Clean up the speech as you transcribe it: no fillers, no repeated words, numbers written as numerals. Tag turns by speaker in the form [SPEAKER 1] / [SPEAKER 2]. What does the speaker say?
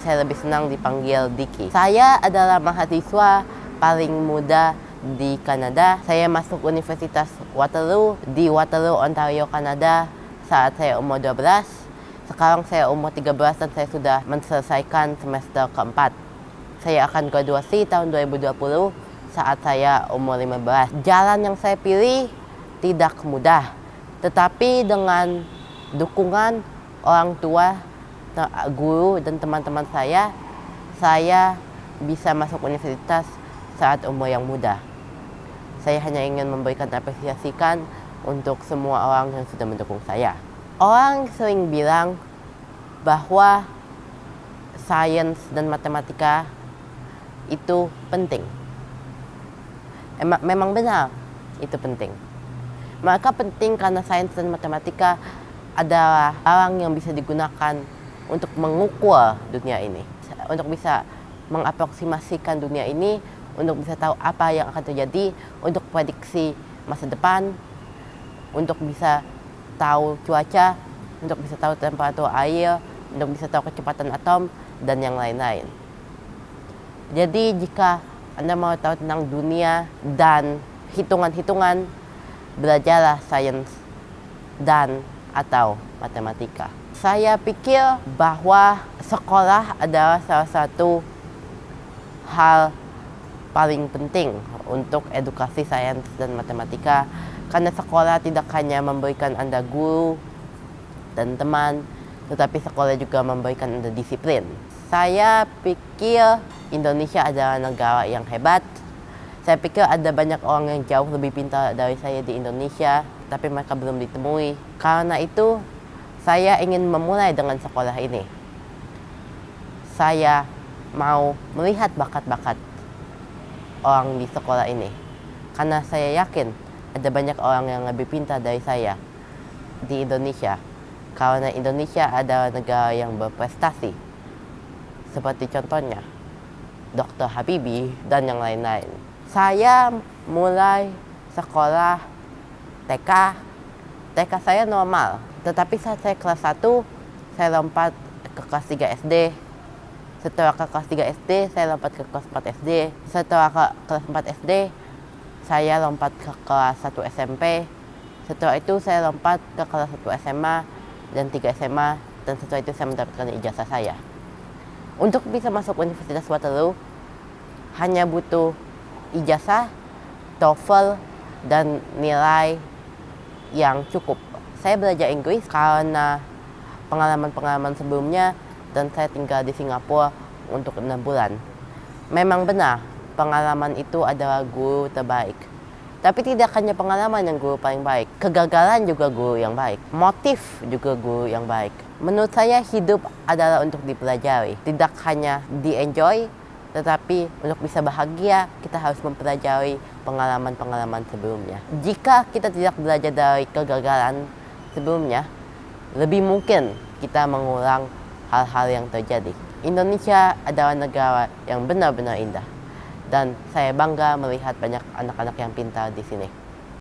[SPEAKER 1] Saya lebih senang dipanggil Diki. Saya adalah mahasiswa paling muda di Kanada. Saya masuk Universitas Waterloo di Waterloo, Ontario, Kanada saat saya umur 12. Sekarang saya umur 13 dan saya sudah menyelesaikan semester keempat. Saya akan graduasi tahun 2020 saat saya umur 15. Jalan yang saya pilih tidak mudah, tetapi dengan dukungan orang tua, guru, dan teman-teman saya bisa masuk universitas saat umur yang muda. Saya hanya ingin memberikan apresiasikan untuk semua orang yang sudah mendukung saya. Orang sering bilang bahwa sains dan matematika itu penting. Memang benar itu penting. Maka penting karena sains dan matematika adalah barang yang bisa digunakan untuk mengukur dunia ini, untuk bisa mengaproksimasikan dunia ini, untuk bisa tahu apa yang akan terjadi, untuk prediksi masa depan, untuk bisa tahu cuaca, untuk bisa tahu temperatur air, untuk bisa tahu kecepatan atom, dan yang lain-lain. Jadi jika Anda mau tahu tentang dunia dan hitungan-hitungan, belajarlah sains dan atau matematika. Saya pikir bahwa sekolah adalah salah satu hal paling penting untuk edukasi sains dan matematika, karena sekolah tidak hanya memberikan Anda guru dan teman, tetapi sekolah juga memberikan Anda disiplin. Saya pikir Indonesia adalah negara yang hebat. Saya pikir ada banyak orang yang jauh lebih pintar dari saya di Indonesia, tapi mereka belum ditemui. Karena itu, saya ingin memulai dengan sekolah ini. Saya mau melihat bakat-bakat orang di sekolah ini. Karena saya yakin ada banyak orang yang lebih pintar dari saya di Indonesia. Karena Indonesia adalah negara yang berprestasi. Seperti contohnya, Dr. Habibie dan yang lain-lain. Saya mulai sekolah TK. TK saya normal. Tetapi saat saya kelas 1, saya lompat ke kelas 3 SD. Setelah ke kelas 3 SD, saya lompat ke kelas 4 SD. Setelah ke kelas 4 SD, saya lompat ke kelas 1 SMP. Setelah itu, saya lompat ke kelas 1 SMA dan 3 SMA. Dan setelah itu, saya mendapatkan ijazah saya. Untuk bisa masuk Universitas Waterloo, hanya butuh ijazah, TOEFL, dan nilai yang cukup. Saya belajar Inggris karena pengalaman-pengalaman sebelumnya dan saya tinggal di Singapura untuk 6 bulan. Memang benar, pengalaman itu adalah guru terbaik. Tapi tidak hanya pengalaman yang guru paling baik, kegagalan juga guru yang baik, motif juga guru yang baik. Menurut saya hidup adalah untuk dipelajari, tidak hanya di-enjoy, tetapi untuk bisa bahagia, kita harus mempelajari pengalaman-pengalaman sebelumnya. Jika kita tidak belajar dari kegagalan sebelumnya, lebih mungkin kita mengulang hal-hal yang terjadi. Indonesia adalah negara yang benar-benar indah. Dan saya bangga melihat banyak anak-anak yang pintar di sini.